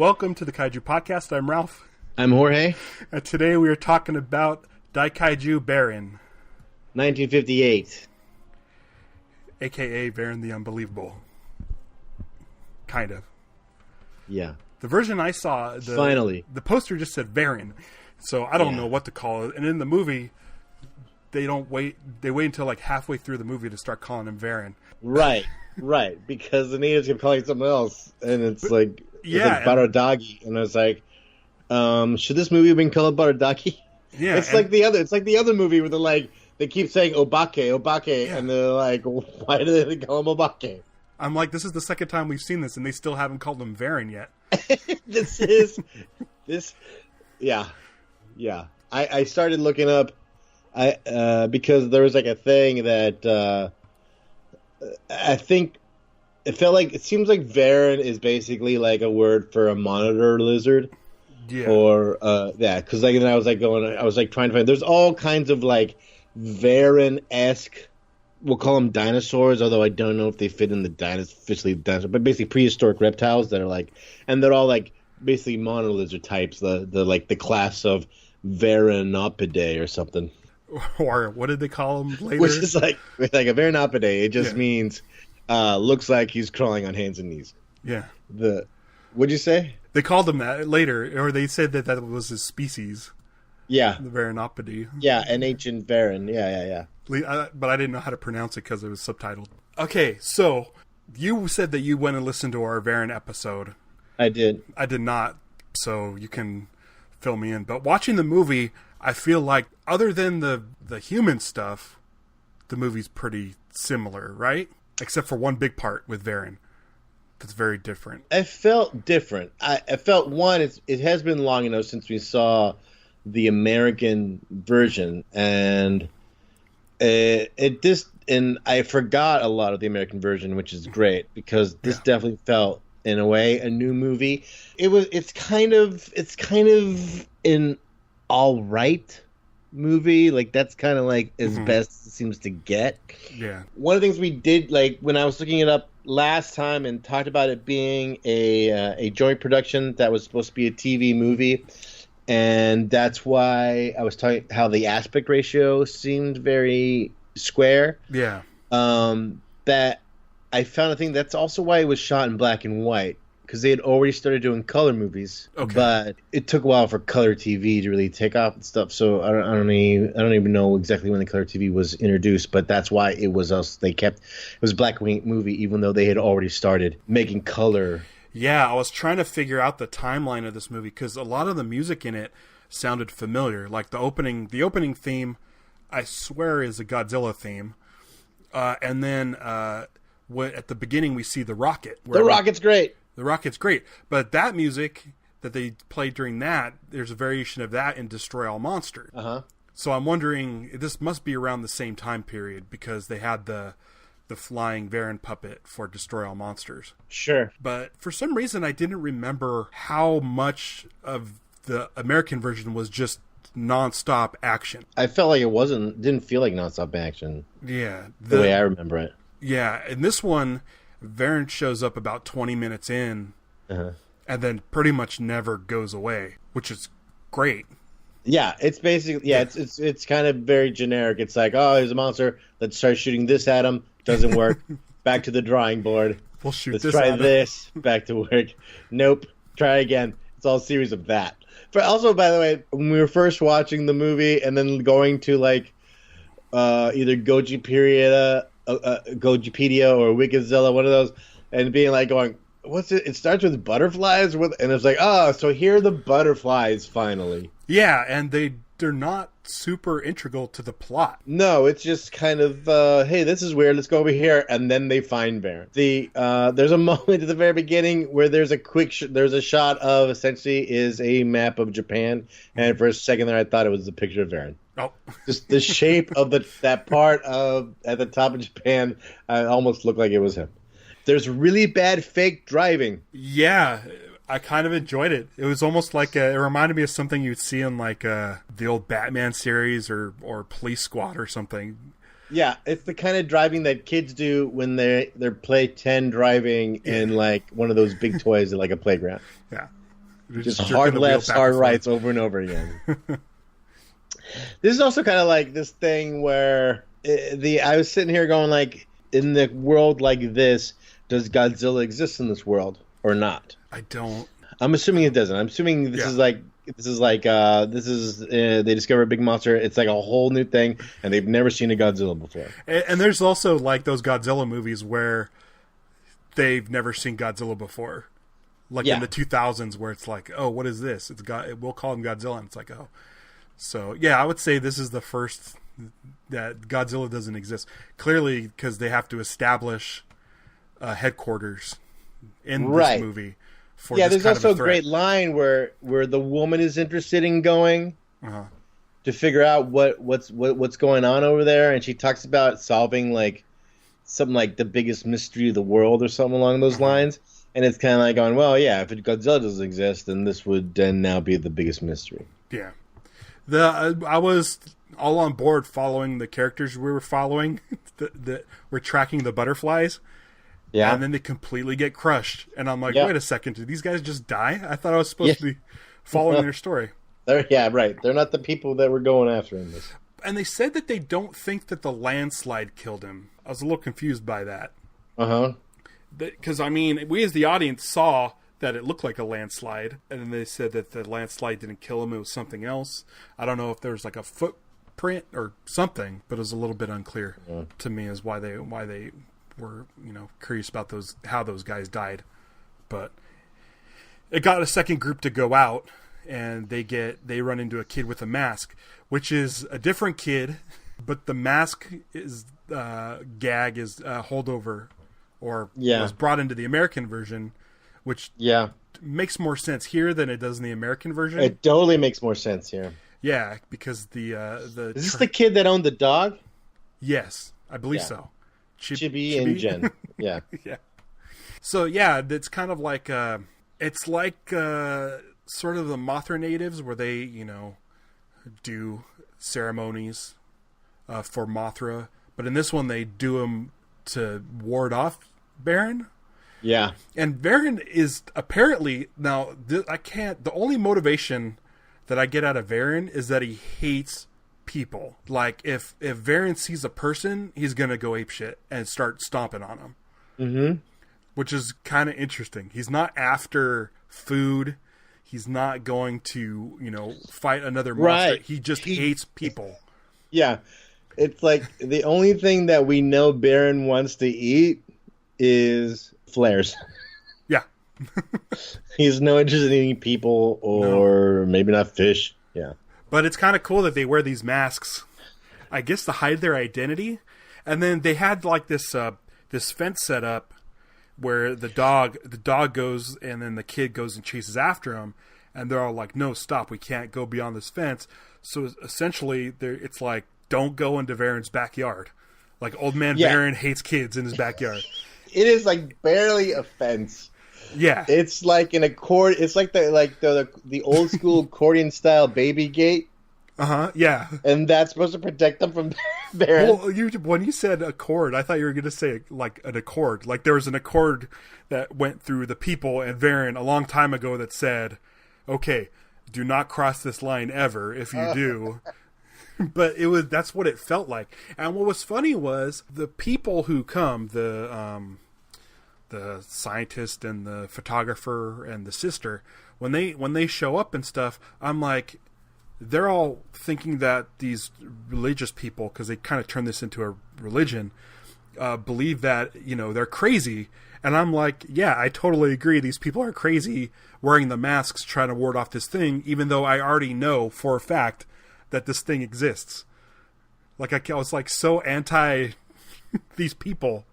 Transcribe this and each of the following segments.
Welcome to the Kaiju Podcast. I'm Ralph. I'm Jorge. And today we are talking about Daikaiju Baran. 1958. A.K.A. Varan the Unbelievable. Kind of. Yeah. The version I saw, Finally, the poster just said Varan. So I don't know what to call it. And in the movie, they wait until like halfway through the movie to start calling him Varan. Right. Because the natives kept calling it something else. And it's like Baradagi. And I was like, should this movie have been called Baradagi? Yeah. It's like the other movie where they're like, they keep saying Obake, and they're like, why do they call him Obake? I'm like, this is the second time we've seen this, and they still haven't called him Varan yet. Yeah. I started looking up, because there was like a thing that I think it seems like Varan is basically like a word for a monitor lizard. Yeah. Or because like then I was trying to find. There's all kinds of like Varan-esque. We'll call them dinosaurs, although I don't know if they fit in the officially dinosaur, but basically prehistoric reptiles that are like, and they're all like basically monolizard types, the class of Varanopidae or something. Or what did they call them later? Which is like a Varanopidae. It just means looks like he's crawling on hands and knees. Yeah. What'd you say? They called him that later, or they said that was his species. Yeah. The Varanopidae. Yeah, an ancient Varan. Yeah. But I didn't know how to pronounce it because it was subtitled. Okay, so you said that you went and listened to our Varan episode. I did. I did not, so you can fill me in. But watching the movie, I feel like other than the human stuff, the movie's pretty similar, right? Except for one big part with Varan. That's very different. I felt different. I felt, it has been long enough since we saw the American version, and and I forgot a lot of the American version, which is great because this definitely felt in a way a new movie. It's kind of an all right movie. Like that's kind of like as best as it seems to get. Yeah. One of the things we did, like when I was looking it up last time and talked about it being a joint production that was supposed to be a TV movie. And that's why I was talking how the aspect ratio seemed very square. Yeah. That I found a thing. That's also why it was shot in black and white, because they had already started doing color movies. Okay. But it took a while for color TV to really take off and stuff. So I don't even know exactly when the color TV was introduced. But that's why it was us. It was a black and white movie, even though they had already started making color. Yeah, I was trying to figure out the timeline of this movie because a lot of the music in it sounded familiar. Like the opening theme, I swear is a Godzilla theme. And then at the beginning we see the rocket. The rocket's great. The rocket's great. But that music that they played during that, there's a variation of that in Destroy All Monsters. Uh-huh. So I'm wondering, this must be around the same time period because they had the flying Varan puppet for Destroy All Monsters. Sure. But for some reason, I didn't remember how much of the American version was just nonstop action. I felt like didn't feel like nonstop action. Yeah. The way I remember it. Yeah. In this one, Varan shows up about 20 minutes in and then pretty much never goes away, which is great. Yeah, it's basically, it's kind of very generic. It's like, oh, there's a monster. Let's start shooting this at him. Doesn't work. Back to the drawing board. We'll shoot Let's this try at this. Back to work. Nope. Try again. It's all a series of that. But also, by the way, when we were first watching the movie and then going to like either Gojipedia or Wikizilla, one of those, and being like going, what's it? It starts with butterflies, and it's like, oh, so here are the butterflies finally. Yeah, and they're not super integral to the plot. No, it's just kind of, hey, this is weird. Let's go over here, and then they find Varan. There's a moment at the very beginning where there's a shot of essentially is a map of Japan, and for a second there I thought it was a picture of Varan. Oh, just the shape of that part of at the top of Japan, almost looked like it was him. There's really bad fake driving. Yeah, I kind of enjoyed it. It was almost like it reminded me of something you'd see in like the old Batman series or Police Squad or something. Yeah, it's the kind of driving that kids do when they're play 10 driving in like one of those big toys at like a playground. Yeah. Just hard lefts, hard rights over and over again. This is also kind of like this thing where I was sitting here going like, in the world like this, does Godzilla exist in this world or not? I don't. I'm assuming it doesn't. I'm assuming this is they discover a big monster. It's like a whole new thing, and they've never seen a Godzilla before. And there's also like those Godzilla movies where they've never seen Godzilla before. Like in the 2000s where it's like, oh, what is this? We'll call him Godzilla. And it's like, oh. So, yeah, I would say this is the first that Godzilla doesn't exist. Clearly, because they have to establish headquarters in this movie. There's also a great line where the woman is interested in going to figure out what's going on over there. And she talks about solving like something like the biggest mystery of the world or something along those lines. And it's kind of like going, well, yeah, if Godzilla doesn't exist, then this would then now be the biggest mystery. Yeah. I was all on board following the characters we were following. We're tracking the butterflies. Yeah. And then they completely get crushed. And I'm like, wait a second, did these guys just die? I thought I was supposed to be following their story. Right. They're not the people that we're going after in this. And they said that they don't think that the landslide killed him. I was a little confused by that. Uh-huh. Because, I mean, we as the audience saw that it looked like a landslide, and then they said that the landslide didn't kill him, it was something else. I don't know if there was like a footprint or something, but it was a little bit unclear to me as why they were, curious about how those guys died. But it got a second group to go out, and they run into a kid with a mask, which is a different kid, but the mask is gag is holdover. Or was brought into the American version, which makes more sense here than it does in the American version. It totally makes more sense here. Yeah, because the is this the kid that owned the dog? Yes, I believe so. Chibi and Jen. Yeah. Yeah. So it's kind of like it's like sort of the Mothra natives where they do ceremonies for Mothra, but in this one they do them to ward off Baran. Yeah. And Varan is apparently now the only motivation that I get out of Varan is that he hates people. Like if Varan sees a person, he's gonna go apeshit and start stomping on them. Mm-hmm. Which is kind of interesting. He's not after food. He's not going to fight another monster. Right. He just hates people. Yeah. It's like the only thing that we know Baran wants to eat is flares. Yeah. He's no interest in eating people or maybe not fish. Yeah. But it's kind of cool that they wear these masks, I guess, to hide their identity. And then they had like this fence set up where the dog goes and then the kid goes and chases after him. And they're all like, no, stop. We can't go beyond this fence. So essentially, it's like, don't go into Varan's backyard. Like old man Varan hates kids in his backyard. It is like barely a fence. Yeah, it's like an accord. It's like the old school accordion style baby gate. Yeah, and that's supposed to protect them from Varan. Well, when you said accord, I thought you were going to say like an accord. Like there was an accord that went through the people and Varan a long time ago that said, "Okay, do not cross this line ever. If you do." But that's what it felt like. And what was funny was the people who come, the scientist and the photographer and the sister, when they show up and stuff, I'm like, they're all thinking that these religious people, because they kind of turn this into a religion, believe that, they're crazy. And I'm like, yeah, I totally agree. These people are crazy wearing the masks trying to ward off this thing, even though I already know for a fact that this thing exists. Like I was like so anti these people,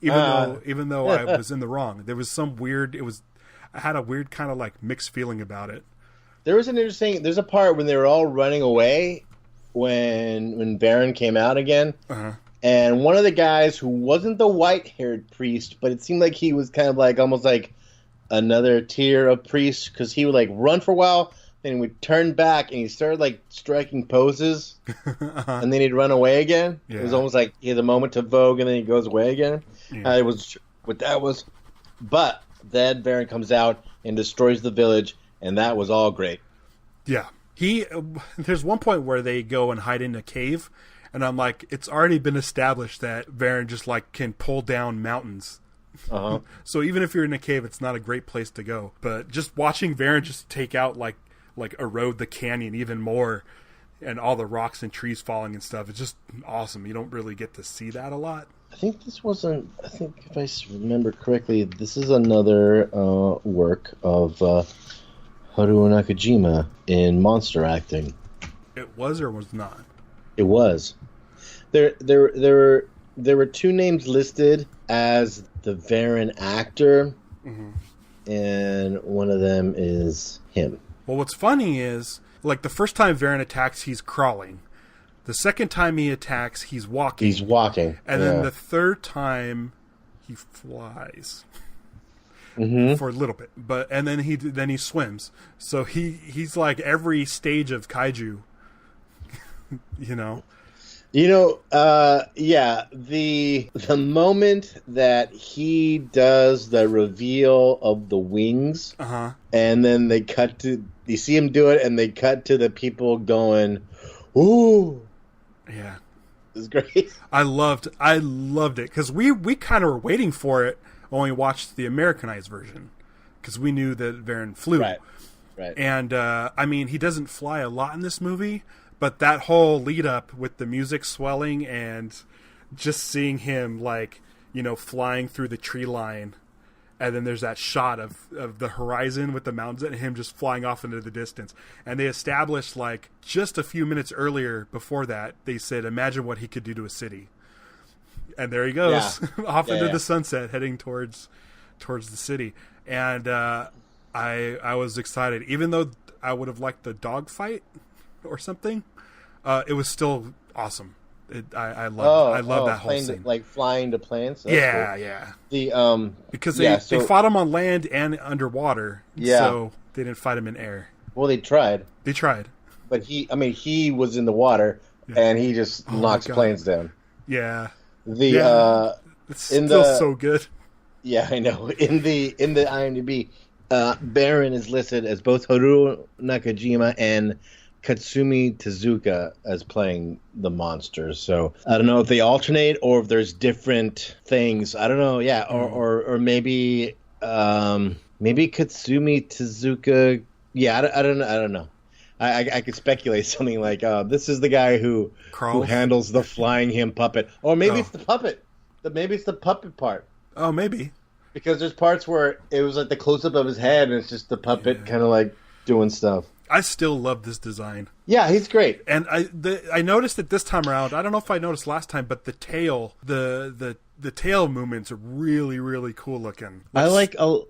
even though I was in the wrong. There was some weird. I had a weird kind of like mixed feeling about it. There's a part when they were all running away when Varan came out again, and one of the guys who wasn't the white-haired priest, but it seemed like he was kind of like almost like another tier of priest because he would like run for a while. Then we'd turn back and he started like striking poses, and then he'd run away again. Yeah. It was almost like he had a moment to vogue, and then he goes away again. Yeah. It was what that was. But then Varan comes out and destroys the village, and that was all great. Yeah. There's one point where they go and hide in a cave, and I'm like, it's already been established that Varan just like can pull down mountains. Uh-huh. So even if you're in a cave, it's not a great place to go. But just watching Varan just take out like erode the canyon even more, and all the rocks and trees falling and stuff, it's just awesome. You don't really get to see that a lot. I think if I remember correctly, this is another work of Haruo Nakajima in monster acting. It was or was not? It was. There were two names listed as the Varan actor, and one of them is him. Well, what's funny is, like, the first time Varan attacks, he's crawling. The second time he attacks, he's walking. And then the third time, he flies. For a little bit. And then he swims. So he's like every stage of kaiju. You know? Yeah, the moment that he does the reveal of the wings, and then you see him do it, and they cut to the people going, "Ooh!" Yeah, it's great. I loved it because we kind of were waiting for it when we watched the Americanized version, because we knew that Varan flew. Right. And I mean, he doesn't fly a lot in this movie. But that whole lead up with the music swelling and just seeing him, like, you know, flying through the tree line, and then there's that shot of the horizon with the mountains and him just flying off into the distance. And they established, like, just a few minutes earlier before that, they said, imagine what he could do to a city. And there he goes, off into the sunset, heading towards the city. And I was excited, even though I would have liked the dogfight or something. It was still awesome. I love that whole scene. Like flying to planes. Yeah. Because they fought him on land and underwater. Yeah. So they didn't fight him in air. Well, they tried. But he was in the water, and he just knocks planes down. Yeah. It's still so good. Yeah, I know. In the IMDb, Baran is listed as both Haruo Nakajima and Katsumi Tezuka as playing the monsters. So I don't know if they alternate or if there's different things. I don't know. Yeah, or maybe Katsumi Tezuka. Yeah, I don't know. I could speculate something like this is the guy who handles the flying him puppet, or maybe it's the puppet. Maybe it's the puppet part. Oh, maybe. Because there's parts where it was like the close up of his head, and it's just the puppet kind of like doing stuff. I still love this design. Yeah, he's great. And I noticed it this time around. I don't know if I noticed last time, but the tail, the tail movements are really, really cool looking. I like a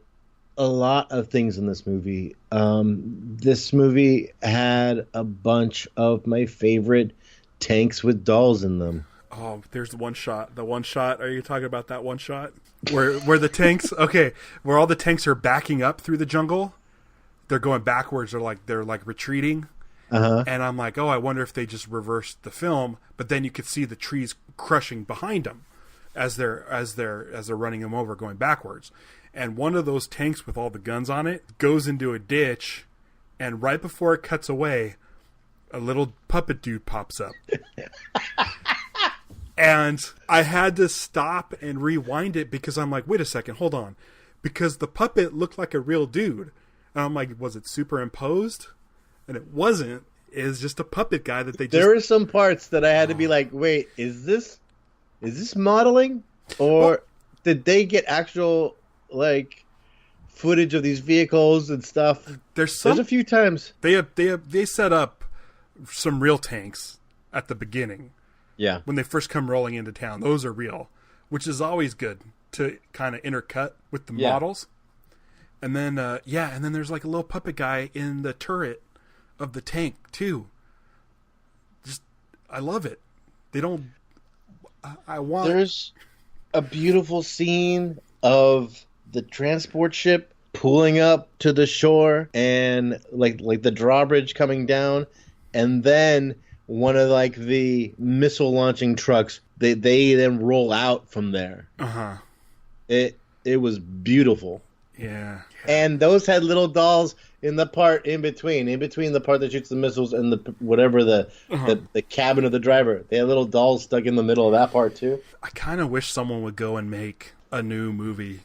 lot of things in this movie. This movie had a bunch of my favorite tanks with dolls in them. Oh, there's the one shot. The one shot. Are you talking about that one shot where the tanks? Okay, where all the tanks are backing up through the jungle. They're going backwards, or they're retreating, and I'm like, oh, I wonder if they just reversed the film. But then you could see the trees crushing behind them as they're running them over, going backwards. And one of those tanks with all the guns on it goes into a ditch, and right before it cuts away, a little puppet dude pops up. And I had to stop and rewind it because I'm like, wait a second, hold on, because the puppet looked like a real dude. And I'm like, was it superimposed? And it wasn't. It was just a puppet guy that they just... There were some parts that I had to be like, wait, is this modeling? Or did they get actual, footage of these vehicles and stuff? There's a few times. They set up some real tanks at the beginning. Yeah. When they first come rolling into town. Those are real, which is always good to kind of intercut with the models. And then, and then there's a little puppet guy in the turret of the tank, too. Just, I love it. They don't... There's a beautiful scene of the transport ship pulling up to the shore and, like the drawbridge coming down, and then one of, the missile-launching trucks, they then roll out from there. It was beautiful. Yeah. And those had little dolls in the part in between the part that shoots the missiles and the whatever the cabin of the driver. They had little dolls stuck in the middle of that part too. I kind of wish someone would go and make a new movie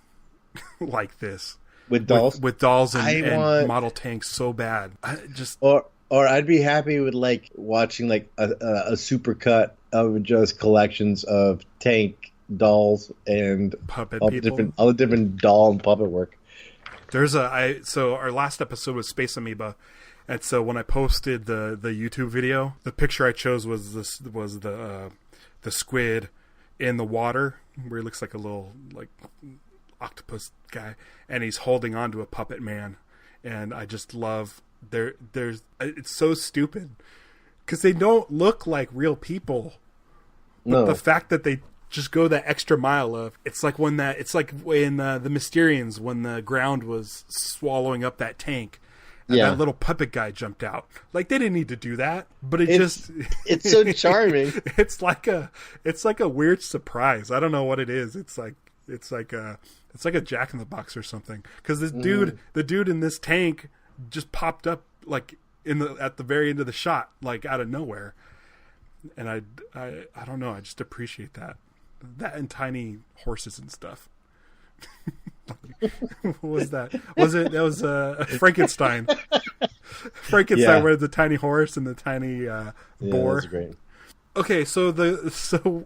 like this With dolls, with dolls and model tanks so bad. Or I'd be happy with like watching like a super cut of just collections of tank dolls and puppet all people. the different doll and puppet work. So our last episode was Space Amoeba, and so when I posted the YouTube video, the picture I chose was the squid in the water where he looks like a little like octopus guy, and he's holding on to a puppet man, and I just love there's it's so stupid because they don't look like real people, but the fact that they just go that extra mile of it's like in the Mysterians when the ground was swallowing up that tank and that little puppet guy jumped out. Like they didn't need to do that, but it's so charming. It's like a weird surprise. I don't know what it is. It's like a Jack in the Box or something. Because the dude in this tank just popped up like at the very end of the shot, like out of nowhere. And I don't know. I just appreciate that and tiny horses and stuff. What was that? That was Frankenstein. Frankenstein where the tiny horse and the tiny boar. That's great. Okay, so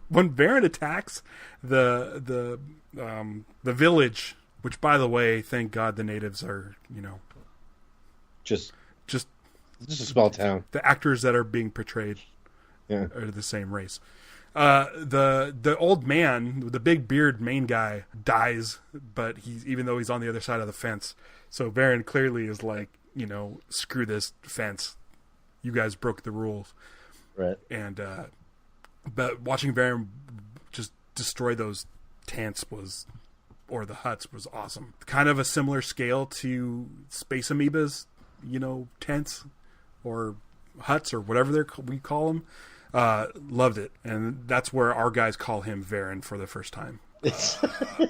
when Varan attacks the village, which by the way, thank God the natives are, just a small town. The actors that are being portrayed are the same race. The old man, the big beard main guy, dies, but even though he's on the other side of the fence. So Varan clearly is like, screw this fence. You guys broke the rules. Right. And but watching Varan just destroy those tents or the huts was awesome. Kind of a similar scale to Space Amoeba's, tents or huts or whatever we call them. Loved it, and that's where our guys call him Varan for the first time.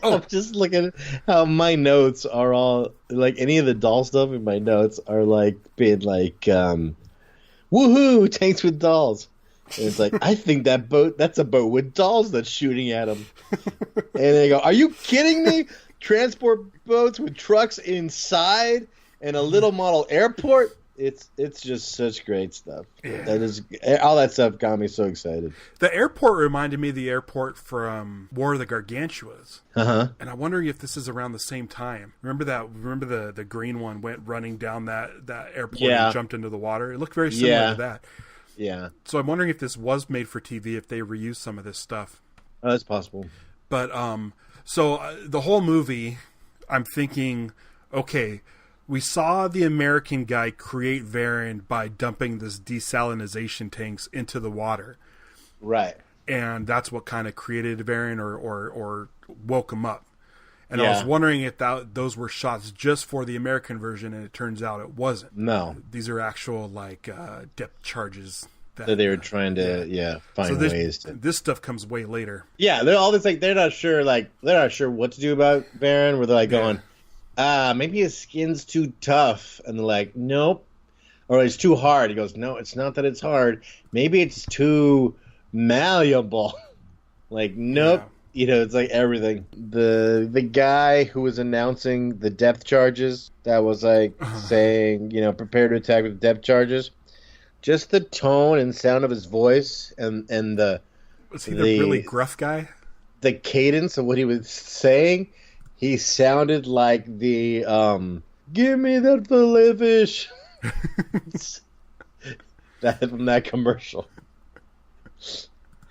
I'm just looking at how my notes are all like any of the doll stuff in my notes are like being like woohoo tanks with dolls, and it's like I think that's a boat with dolls that's shooting at them. And they go, are you kidding me? Transport boats with trucks inside and a little model airport. It's just such great stuff. Yeah. That is all that stuff got me so excited. The airport reminded me of the airport from War of the Gargantuas. And I'm wondering if this is around the same time. Remember the green one went running down that airport and jumped into the water? It looked very similar to that. Yeah. So I'm wondering if this was made for TV, if they reused some of this stuff. Oh, that's possible. But the whole movie, I'm thinking, okay, we saw the American guy create Varan by dumping this desalination tanks into the water. Right. And that's what kind of created Varan or woke him up. And I was wondering if those were shots just for the American version, and it turns out it wasn't. No. These are actual depth charges that they were trying to find ways to. This stuff comes way later. Yeah, they're all this they're not sure what to do about Varan, where they're like going, maybe his skin's too tough, and they're like, nope, or it's too hard. He goes, no, it's not that it's hard. Maybe it's too malleable. Like, nope. Yeah. It's like everything. The guy who was announcing the depth charges, that was like saying, prepare to attack with depth charges. Just the tone and sound of his voice and the was he the really gruff guy? The cadence of what he was saying. He sounded like the "Give me that fillet fish" from that commercial.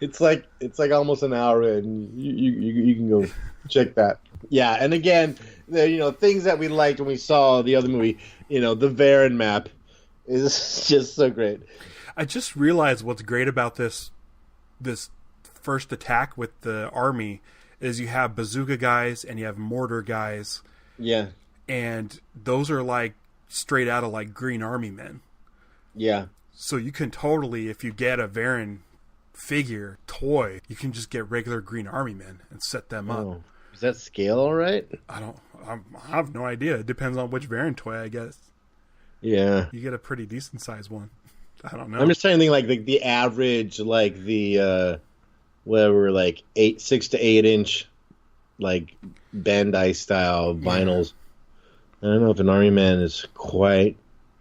It's like almost an hour in. You can go check that. Yeah, and again, things that we liked when we saw the other movie. The Varan map is just so great. I just realized what's great about this first attack with the army. Is you have bazooka guys and you have mortar guys. Yeah. And those are like straight out of like Green Army men. Yeah. So you can totally, if you get a Varan figure, toy, you can just get regular Green Army men and set them up. Is that scale all right? I have no idea. It depends on which Varan toy, I guess. Yeah. You get a pretty decent sized one. I don't know. I'm just trying to think like the average, like the whatever, like 6 to 8 inch, like Bandai style vinyls. I don't know if an Army Man is quite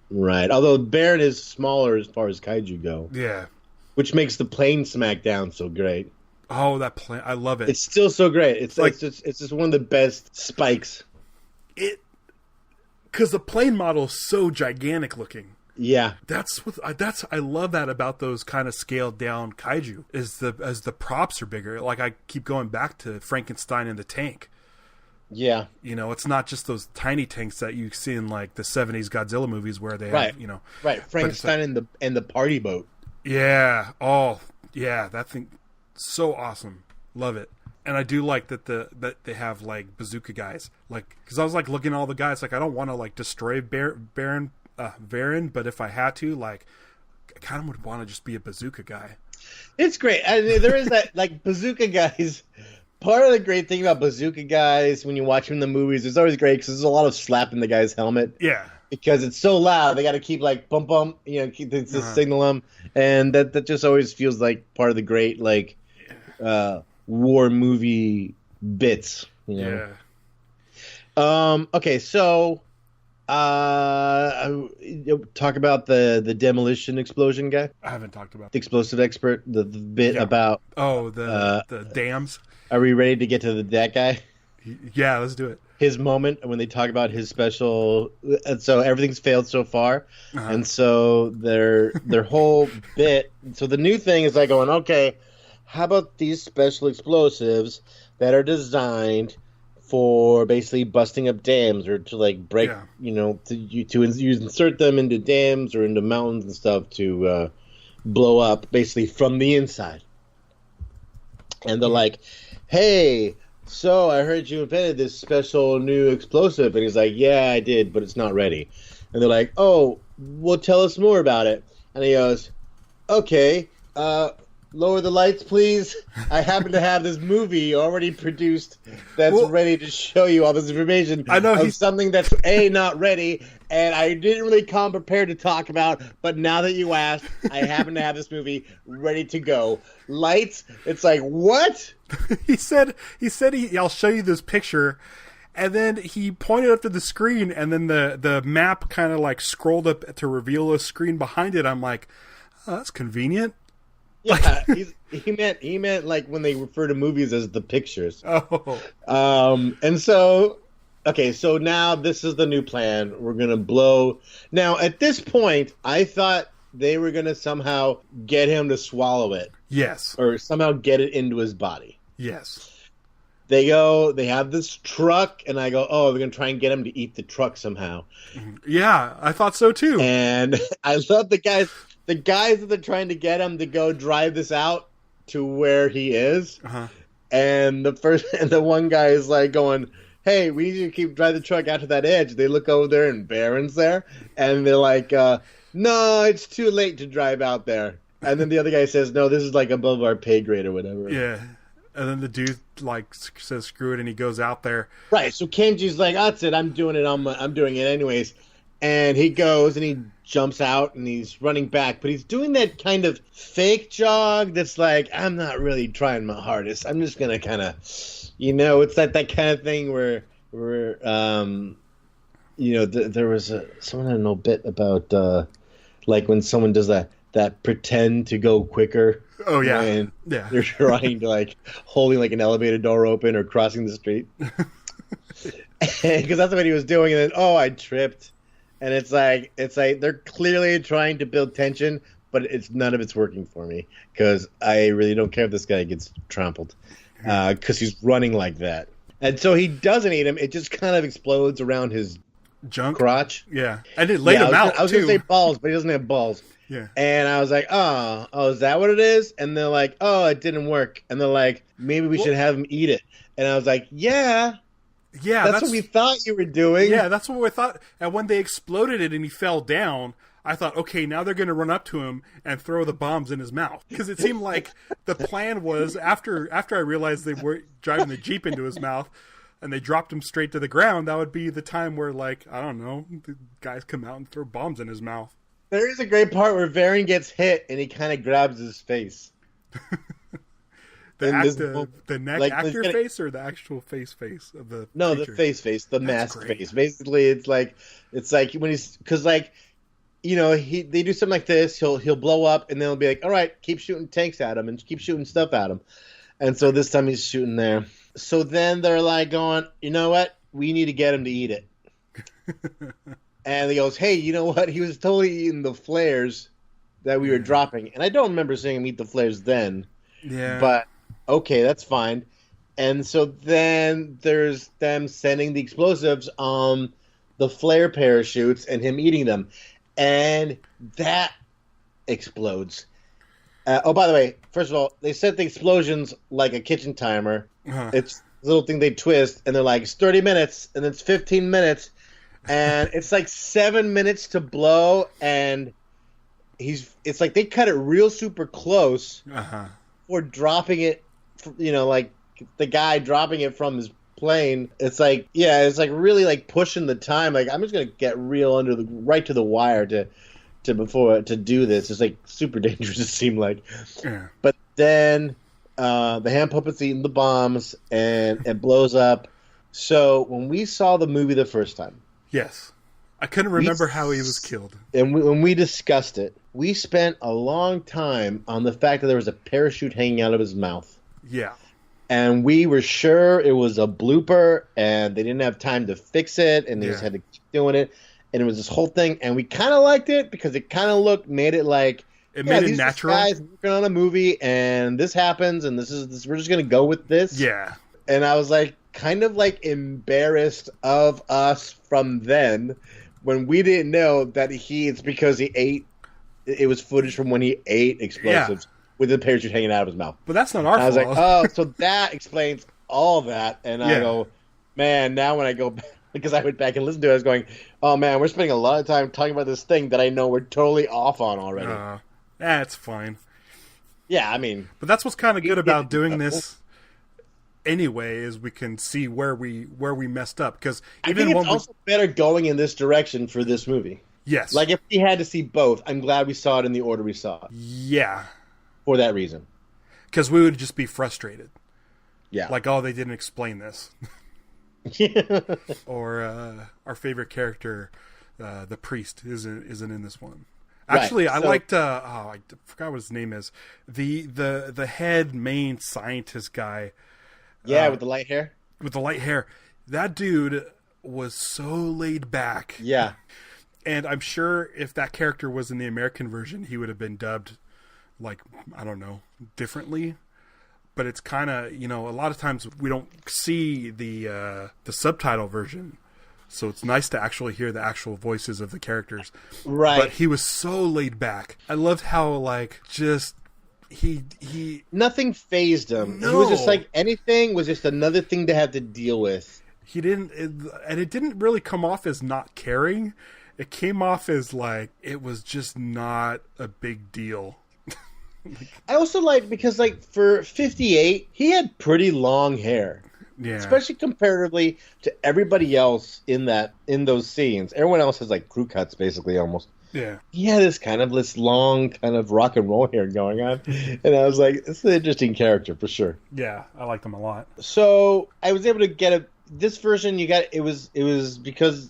right. Although Baran is smaller as far as kaiju go. Yeah. Which makes the plane smackdown so great. Oh, that plane! I love it. It's still so great. It's just one of the best spikes. Because the plane model is so gigantic looking. Yeah, I love that about those kind of scaled down kaiju is as the props are bigger. Like I keep going back to Frankenstein and the tank. Yeah, it's not just those tiny tanks that you see in like the 70s Godzilla movies where they have, right. Frankenstein and the party boat. Yeah. Oh, yeah. That thing, so awesome. Love it. And I do like that they have like bazooka guys. Like, because I was like looking at all the guys. Like, I don't want to like destroy Varan, but if I had to, like, I kind of would want to just be a bazooka guy. It's great. I mean, there is that like bazooka guys. Part of the great thing about bazooka guys when you watch them in the movies, it's always great because there's a lot of slapping the guy's helmet. Yeah. Because it's so loud, they got to keep like bump, keep to signal them, and that just always feels like part of the great like war movie bits. Yeah. Okay, so talk about the demolition explosion guy. I haven't talked about the explosive expert. The bit about the dams. Are we ready to get to that guy? Yeah, let's do it. His moment when they talk about his special, and so everything's failed so far, and so their whole bit. So the new thing is like going, okay, how about these special explosives that are designed for basically busting up dams or to like break, to insert them into dams or into mountains and stuff to blow up basically from the inside. And they're like, hey, so I heard you invented this special new explosive. And he's like, yeah, I did, but it's not ready. And they're like, oh, well, tell us more about it. And he goes, okay, lower the lights, please. I happen to have this movie already produced that's ready to show you all this information. I know he's something that's not ready, and I didn't really come prepared to talk about. But now that you asked, I happen to have this movie ready to go. Lights. It's like what? He said I'll show you this picture. And then he pointed up to the screen, and then the map kind of like scrolled up to reveal a screen behind it. I'm like, oh, that's convenient. Yeah, he meant like when they refer to movies as the pictures. Oh. And so, okay, so now this is the new plan. We're gonna blow. Now, at this point, I thought they were gonna somehow get him to swallow it. Yes. Or somehow get it into his body. Yes. They have this truck, and I go, oh, they're going to try and get him to eat the truck somehow. Yeah, I thought so too. And I love the guys that they're trying to get him to go drive this out to where he is. Uh-huh. And the one guy is like going, hey, we need you to keep driving the truck out to that edge. They look over there, and Baran's there. And they're like, no, it's too late to drive out there. And then the other guy says, no, this is like above our pay grade or whatever. Yeah. And then the dude like says screw it, and he goes out there. Right. So Kenji's like, that's it. I'm doing it. I'm doing it anyways. And he goes and he jumps out and he's running back, but he's doing that kind of fake jog that's like, I'm not really trying my hardest. I'm just gonna kind of, it's like that kind of thing where there was someone I don't know bit about like when someone does that pretend to go quicker. Oh yeah, and yeah. They're trying to like holding like an elevator door open or crossing the street, because that's what he was doing. And then I tripped, and it's like they're clearly trying to build tension, but none of it's working for me because I really don't care if this guy gets trampled because he's running like that. And so he doesn't eat him; it just kind of explodes around his junk crotch. Yeah, and it laid him out. I was going to say balls, but he doesn't have balls. Yeah. And I was like, oh, is that what it is? And they're like, oh, it didn't work. And they're like, maybe we should have him eat it. And I was like, yeah, that's what we thought you were doing. Yeah, that's what we thought. And when they exploded it and he fell down, I thought, okay, now they're going to run up to him and throw the bombs in his mouth. Because it seemed like the plan was, after I realized they were driving the Jeep into his mouth, and they dropped him straight to the ground, that would be the time where, like, I don't know, the guys come out and throw bombs in his mouth. There is a great part where Varan gets hit and he kind of grabs his face. The neck like, actor face or the actual face of the No, creature? The face, the mask face. Basically, it's like when he's because like they do something like this, he'll blow up and then he'll be like, all right, keep shooting tanks at him and keep shooting stuff at him, and so this time he's shooting there. So then they're like going, you know what, we need to get him to eat it, and he goes, hey, you know what, he was totally eating the flares that we were dropping, and I don't remember seeing him eat the flares then. Yeah, but. Okay, that's fine. And so then there's them sending the explosives on the flare parachutes and him eating them. And that explodes. Oh, by the way, first of all, they set the explosions like a kitchen timer. Uh-huh. It's a little thing they twist, and they're like, it's 30 minutes, and it's 15 minutes. And it's like 7 minutes to blow, and it's like they cut it real super close for dropping it. Like the guy dropping it from his plane. It's like, really like pushing the time. Like, I'm just gonna get real right to the wire to do this. It's like super dangerous. It seemed like, but then the hand puppet's eating the bombs and it blows up. So when we saw the movie the first time, yes, I couldn't remember how he was killed. And when we discussed it, we spent a long time on the fact that there was a parachute hanging out of his mouth. Yeah. And we were sure it was a blooper and they didn't have time to fix it and they just had to keep doing it. And it was this whole thing. And we kind of liked it because it kind of made it like... It made it natural. These guys working on a movie and this happens and we're just going to go with this. Yeah. And I was like, kind of like embarrassed of us from then when we didn't know that it's because he ate... It was footage from when he ate explosives. Yeah. With the parachute hanging out of his mouth. But that's not our fault. I was like, oh, so that explains all that. And I go, man, now when I go back, because I went back and listened to it, I was going, oh, man, we're spending a lot of time talking about this thing that I know we're totally off on already. That's fine. Yeah, I mean. But that's what's kind of good about doing this anyway, is we can see where we messed up. Because I think it's also better going in this direction for this movie. Yes. Like, if we had to see both, I'm glad we saw it in the order we saw it. Yeah. For that reason. Because we would just be frustrated. Yeah. Like, oh, they didn't explain this. Or our favorite character, the priest, isn't in this one. Actually, right. I liked, I forgot what his name is. The head main scientist guy. Yeah, with the light hair? With the light hair. That dude was so laid back. Yeah. And I'm sure if that character was in the American version, he would have been dubbed... like, I don't know, differently. But it's kind of, a lot of times we don't see the subtitle version. So it's nice to actually hear the actual voices of the characters. Right. But he was so laid back. I loved how, like, just, he... Nothing fazed him. No. He was just like, anything was just another thing to have to deal with. He didn't, and it didn't really come off as not caring. It came off as, like, it was just not a big deal. I also because for 58, he had pretty long hair. Yeah. Especially comparatively to everybody else in those scenes. Everyone else has crew cuts basically almost. Yeah. He had this long kind of rock and roll hair going on. And I was like, it's an interesting character for sure. Yeah, I liked him a lot. So I was able to get this version it was because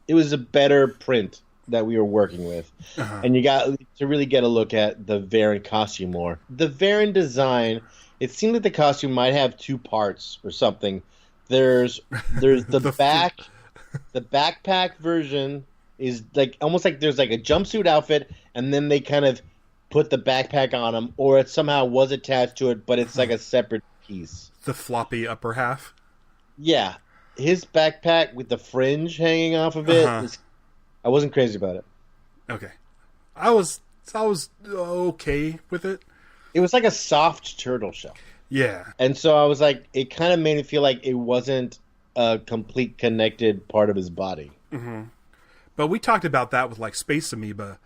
it was a better print that we were working with. And you got to really get a look at the Varan costume more. The Varan design, it seemed like the costume might have two parts or something. There's the back, the backpack version is almost like there's a jumpsuit outfit, and then they kind of put the backpack on him, or it somehow was attached to it, but it's like a separate piece. The floppy upper half? Yeah. His backpack with the fringe hanging off of it I wasn't crazy about it. Okay. I was okay with it. It was like a soft turtle shell. Yeah. And so I was like, it kind of made me feel like it wasn't a complete connected part of his body. Mm-hmm. But we talked about that with Space Amoeba,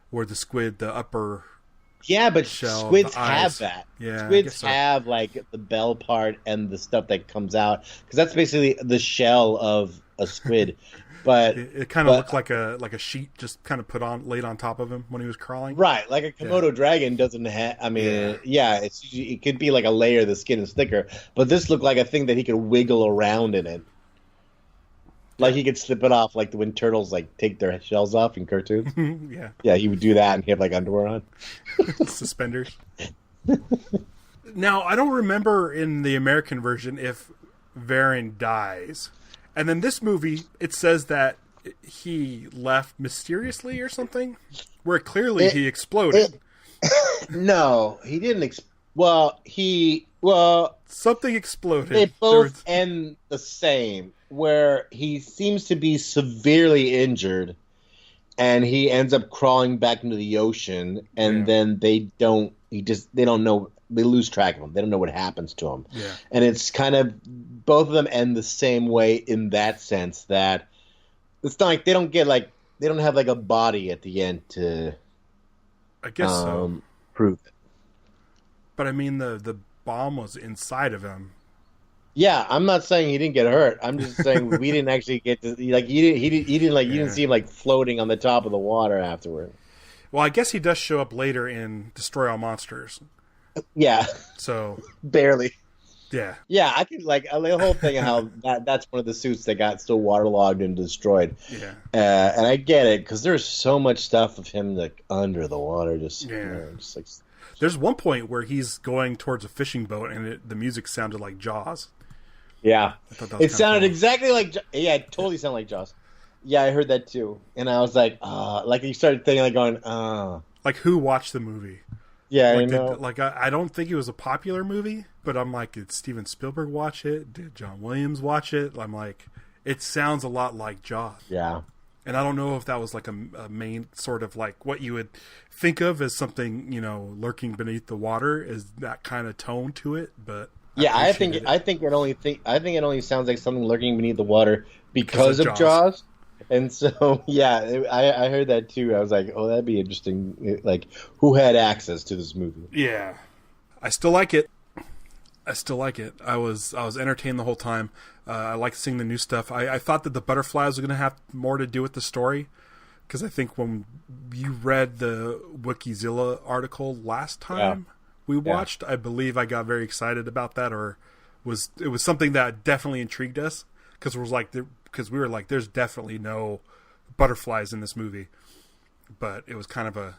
where the squid, the upper Yeah, but shell, squids the have eyes. that. Yeah, I Squids guess so. have like the bell part and the stuff that comes out because that's basically the shell of a squid. But It kind of but looked like a sheet just kind of laid on top of him when he was crawling. right, like a Yeah, Komodo dragon doesn't have. I yeah, mean, yeah, it could be like a layer. The skin is thicker, but this looked like a thing that he could wiggle around in it. Like yeah, he could slip it off, like when turtles like take their shells off in cartoons. yeah. Yeah, he would do that and he had like underwear on. Suspenders. Now I don't remember in the American version if Varan dies, and then this movie it says that he left mysteriously or something, where clearly he exploded. No, he didn't. Well, Something exploded. they There both was- end the same, where he seems to be severely injured, and he ends up crawling back into the ocean, and Yeah. then they don't. They don't know. They lose track of him. They don't know what happens to him. Yeah. And it's kind of both of them end the same way in that sense that it's not like they don't have like a body at the end to I guess so. prove it. But I mean, the bomb was inside of him. Yeah, I'm not saying he didn't get hurt. I'm just saying we didn't actually get to like he didn't like you didn't see him like floating on the top of the water afterward. Well, I guess he does show up later in Destroy All Monsters. Yeah, So, barely. yeah. Yeah, I could like the whole thing of how that's one of the suits that got still waterlogged and destroyed. Yeah. And I get it because there's so much stuff of him like under the water, just just like. There's one point where he's going towards a fishing boat and the music sounded like Jaws. Yeah, I thought that was it sounded cool. exactly like it totally sounded like Jaws. Yeah, I heard that too, and I was like you started thinking like going, Like, who watched the movie? yeah, Like, I know. I don't think it was a popular movie, but I'm like, did Steven Spielberg watch it? Did John Williams watch it? I'm like, it sounds a lot like Jaws. Yeah. And I don't know if that was like a main sort of like what you would think of as something, lurking beneath the water, is that kind of tone to it. But Yeah, I think appreciated it only sounds like something lurking beneath the water because of Jaws. And so yeah, I heard that too. I was like, oh, that'd be interesting. Like, who had access to this movie? Yeah, I still like it. I was entertained the whole time. I like seeing the new stuff. I thought that the butterflies were going to have more to do with the story, because I think when you read the Wikizilla article last time we watched, I believe I got very excited about that, or it was something that definitely intrigued us, because we were like, there's definitely no butterflies in this movie, but it was kind of a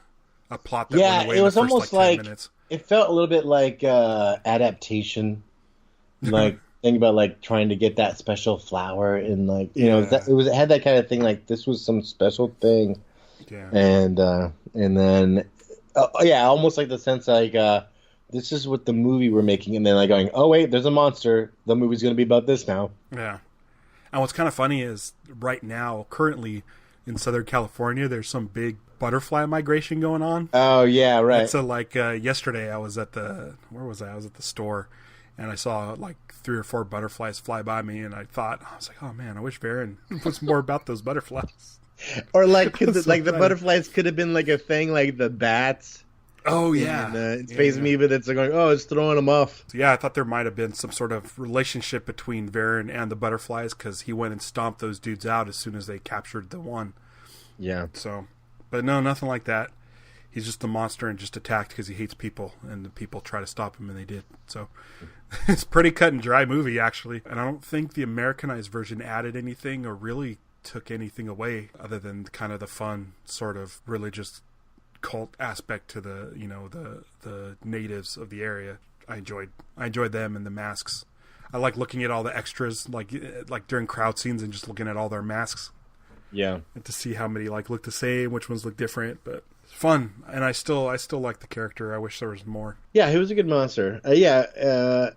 plot that went away it was in the first, almost 10 minutes. It felt a little bit like adaptation, like think about like trying to get that special flower and like it had that kind of thing. Like this was some special thing, and then almost like the sense like this is what the movie we're making, and then like going, oh wait, there's a monster. The movie's going to be about this now. Yeah, and what's kind of funny is right now, currently in Southern California, there's some big butterfly migration going on. Oh yeah, right. And so like yesterday I was at I was at the store, and I saw like 3 or 4 butterflies fly by me, and I was like, oh man, I wish Varan was more about those butterflies. Or like the funny. butterflies could have been like a thing, like the bats. Oh yeah, in Space Amoeba that's going, oh, it's throwing them off. So, yeah, I thought there might have been some sort of relationship between Varan and the butterflies, because he went and stomped those dudes out as soon as they captured the one. Yeah. So, but no, nothing like that. He's just a monster and just attacked because he hates people, and the people try to stop him, and they did. So it's a pretty cut and dry movie, actually. And I don't think the Americanized version added anything or really took anything away other than kind of the fun sort of religious cult aspect to the the natives of the area. I enjoyed them and the masks. I like looking at all the extras, like during crowd scenes, and just looking at all their masks. Yeah. And to see how many like look the same, which ones look different, but it's fun. And I still like the character. I wish there was more. Yeah, he was a good monster. A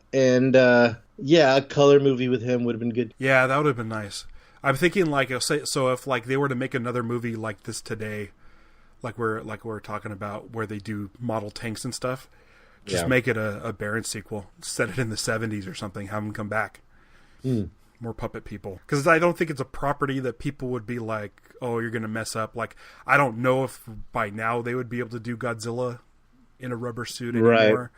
color movie with him would have been good. Yeah, that would have been nice. I'm thinking like, so if like they were to make another movie like this today, like we're talking about, where they do model tanks and stuff, just make it a Baran sequel. Set it in the 70s or something. Have them come back. More puppet people, because I don't think it's a property that people would be like, oh, you're gonna mess up. Like, I don't know if by now they would be able to do Godzilla in a rubber suit anymore.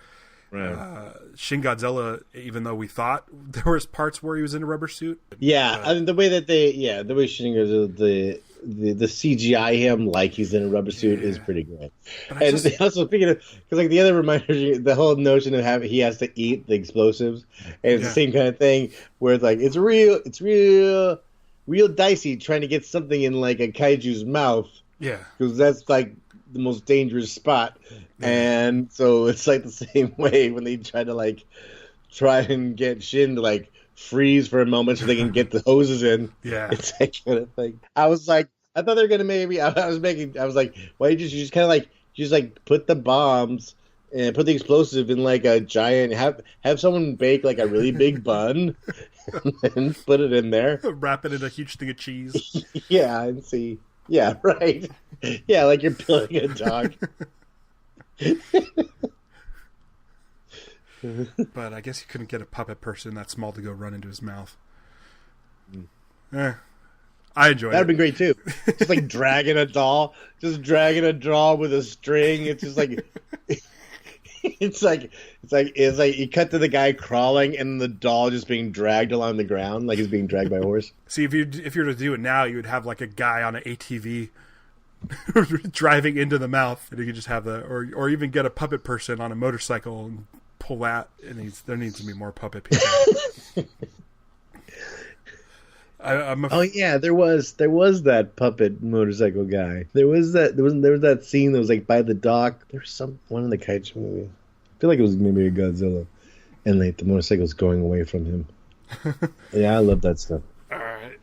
Right. Shin Godzilla, even though we thought there was parts where he was in a rubber suit. Yeah, I mean, the way Shin Godzilla, the CGI him like he's in a rubber suit is pretty great. And also speaking of, because like the other reminder, the whole notion of he has to eat the explosives, and it's the same kind of thing where it's like it's real dicey trying to get something in like a kaiju's mouth. Yeah, because that's like the most dangerous spot, and so it's like the same way when they try and get Shin to like freeze for a moment so they can get the hoses in. Yeah, it's that kind of thing. I was like, I thought they were gonna maybe. I was like, why you just kind of like put the bombs and put the explosive in like a giant. Have someone bake like a really big bun and put it in there. Wrap it in a huge thing of cheese. Yeah, and see. Yeah, right. Yeah, like you're building a dog. But I guess you couldn't get a puppet person that small to go run into his mouth. I enjoyed it. That'd been great too. Just like dragging a doll with a string. It's just like it's like you cut to the guy crawling and the doll just being dragged along the ground like he's being dragged by a horse. See, if you were to do it now, you would have like a guy on an ATV driving into the mouth, and you could just have or even get a puppet person on a motorcycle and pull that. And there needs to be more puppet people. There was that puppet motorcycle guy. There was that scene that was like by the dock. There was one in the Kaiju movie. I feel like it was maybe a Godzilla, and like the motorcycle's going away from him. Yeah, I love that stuff. All right.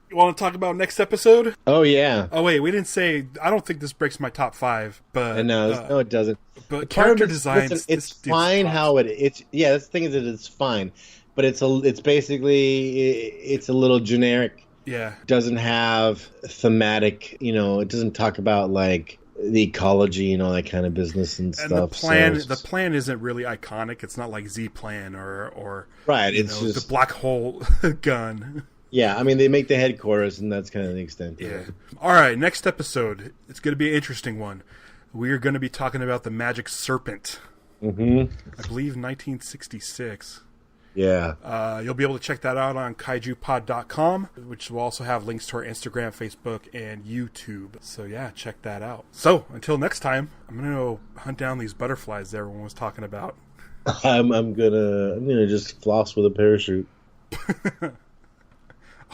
You want to talk about next episode? Oh yeah. Oh wait, we didn't say. I don't think this breaks my top 5, but no, it doesn't. But character designs, listen, it's fine how it's. Yeah, that's the thing is that it's fine. But it's basically a little generic. Yeah. Doesn't have thematic, it doesn't talk about like the ecology and all that kind of business and stuff. The plan isn't really iconic. It's not like Z Plan or right. It's just the black hole gun. Yeah, I mean they make the headquarters, and that's kind of the extent. Yeah. All right, next episode. It's going to be an interesting one. We are going to be talking about the magic serpent. Mm-hmm. I believe 1966. Yeah. You'll be able to check that out on kaijupod.com, which will also have links to our Instagram, Facebook, and YouTube. So yeah, check that out. So until next time, I'm going to go hunt down these butterflies that everyone was talking about. I'm gonna just floss with a parachute.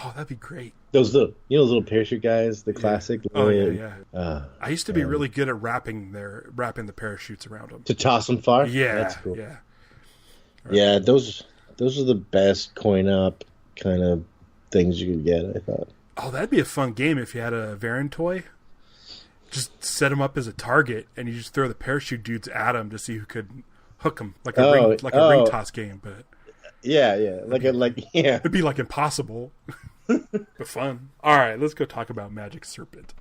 Oh, that'd be great. Those little parachute guys, the classic. Oh yeah. I used to be really good at wrapping the parachutes around them to toss them far. Yeah, that's cool. Yeah. Right. Yeah, those are the best coin up kind of things you could get, I thought. Oh, that'd be a fun game if you had a Varan toy. Just set them up as a target, and you just throw the parachute dudes at them to see who could hook them, like a ring toss game. But yeah, it'd be like impossible, but fun. All right, let's go talk about Magic Serpent.